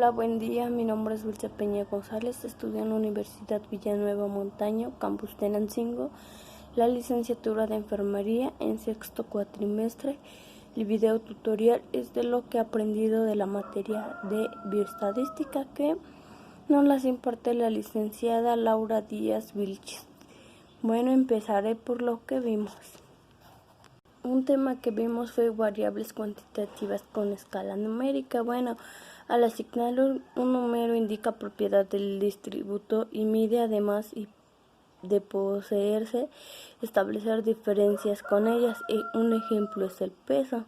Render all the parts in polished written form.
Hola, buen día. Mi nombre es Dulce Peña González. Estudio en la Universidad Villanueva Montaño, campus Tenancingo, la licenciatura de Enfermería en sexto cuatrimestre. El video tutorial es de lo que he aprendido de la materia de bioestadística que nos las imparte la licenciada Laura Díaz Vilches. Bueno, empezaré por lo que vimos. Un tema que vimos fue variables cuantitativas con escala numérica. Bueno, al asignar un número indica propiedad del distributo y mide además de poseerse, establecer diferencias con ellas. Un ejemplo es el peso.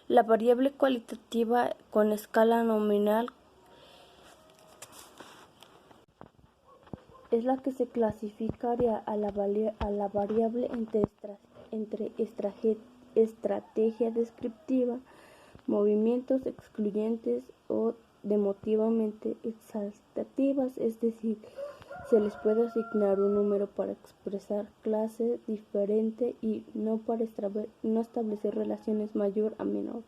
La variable cualitativa con escala nominal es la que se clasificaría a la variable entre estrategia descriptiva, movimientos excluyentes o demotivamente exaltativas, es decir, se les puede asignar un número para expresar clase diferente y no establecer relaciones mayor a menor.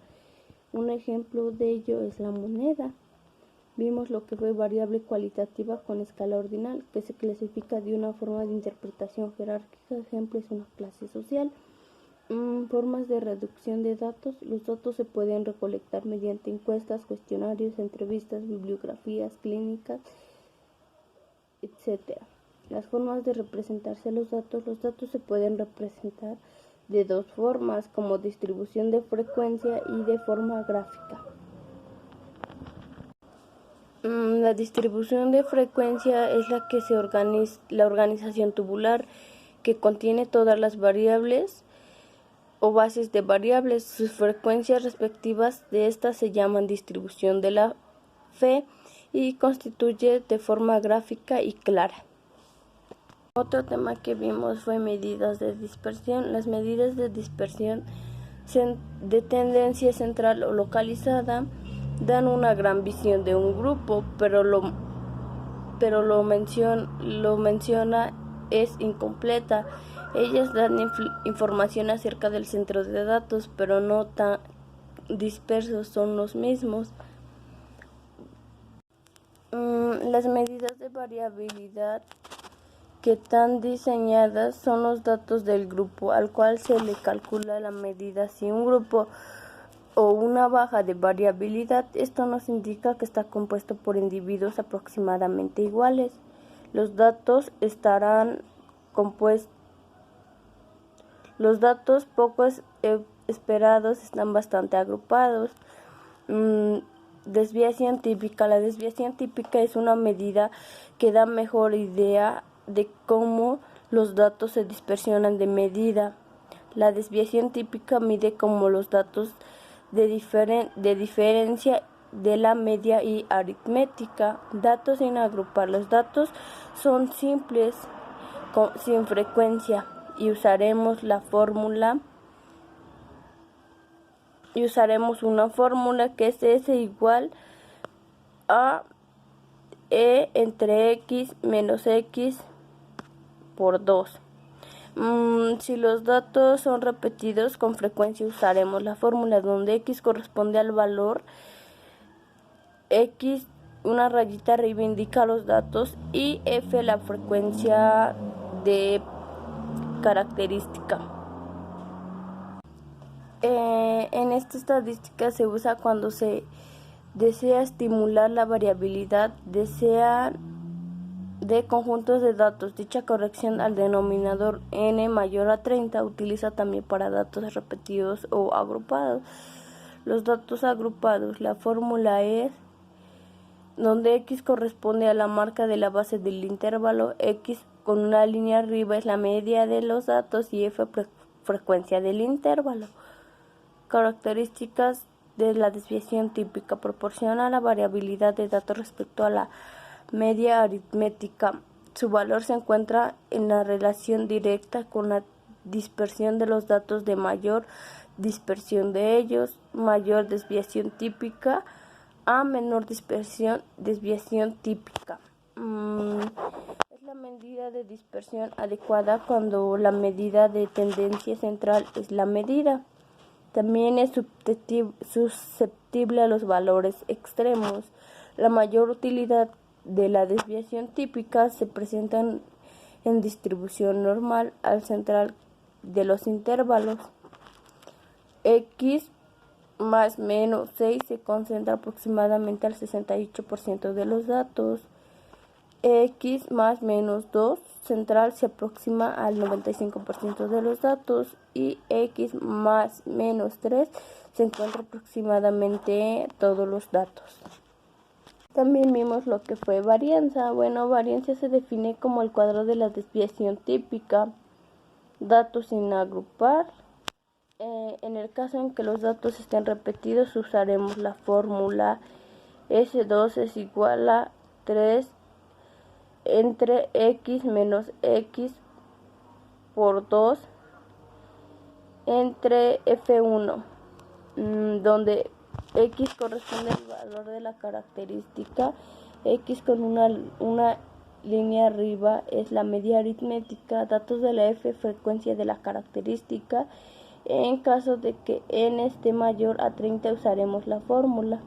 Un ejemplo de ello es la moneda. Vimos lo que fue variable cualitativa con escala ordinal, que se clasifica de una forma de interpretación jerárquica. Ejemplo es una clase social. Formas de reducción de datos. Los datos se pueden recolectar mediante encuestas, cuestionarios, entrevistas, bibliografías clínicas, etc. Las formas de representarse los datos se pueden representar de dos formas, como distribución de frecuencia y de forma gráfica. La distribución de frecuencia es la que la organización tubular, que contiene todas las variables o bases de variables. Sus frecuencias respectivas de estas se llaman distribución de la F y constituye de forma gráfica y clara. Otro tema que vimos fue medidas de dispersión. Las medidas de dispersión de tendencia central o localizada dan una gran visión de un grupo, pero lo menciona es incompleta. Ellas dan información acerca del centro de datos, pero no tan dispersos son los mismos. Las medidas de variabilidad que están diseñadas son los datos del grupo al cual se le calcula la medida. Si un grupo o una baja de variabilidad, esto nos indica que está compuesto por individuos aproximadamente iguales. Los datos poco esperados están bastante agrupados. Desviación típica. La desviación típica es una medida que da mejor idea de cómo los datos se dispersionan de medida. La desviación típica mide como los datos de diferencia de la media y aritmética. Datos sin agrupar. Los datos son simples sin frecuencia y usaremos una fórmula que es S igual a E entre X menos X por 2. Si los datos son repetidos con frecuencia, usaremos la fórmula donde X corresponde al valor X, una rayita arriba indica los datos, y F la frecuencia de característica. En esta estadística se usa cuando se desea estimular la variabilidad de conjuntos de datos. Dicha corrección al denominador n mayor a 30 utiliza también para datos repetidos o agrupados. Los datos agrupados, la fórmula es donde X corresponde a la marca de la base del intervalo. X con una línea arriba es la media de los datos y F frecuencia del intervalo. Características de la desviación típica. Proporciona la variabilidad de datos respecto a la media aritmética. Su valor se encuentra en la relación directa con la dispersión de los datos. De mayor dispersión de ellos, mayor desviación típica, a menor desviación típica. Es la medida de dispersión adecuada cuando la medida de tendencia central es la medida. También es susceptible a los valores extremos. La mayor utilidad de la desviación típica se presenta en distribución normal al central de los intervalos. X más menos 6 se concentra aproximadamente al 68% de los datos. X más menos 2 central se aproxima al 95% de los datos y X más menos 3 se encuentra aproximadamente todos los datos. También vimos lo que fue varianza. Bueno, varianza se define como el cuadro de la desviación típica. Datos sin agrupar. En el caso en que los datos estén repetidos, usaremos la fórmula S2 es igual a 3 entre X menos X por 2 entre F1, donde X corresponde al valor de la característica, X con una línea arriba es la media aritmética, datos de la F, frecuencia de la característica. En caso de que n esté mayor a 30 usaremos la fórmula.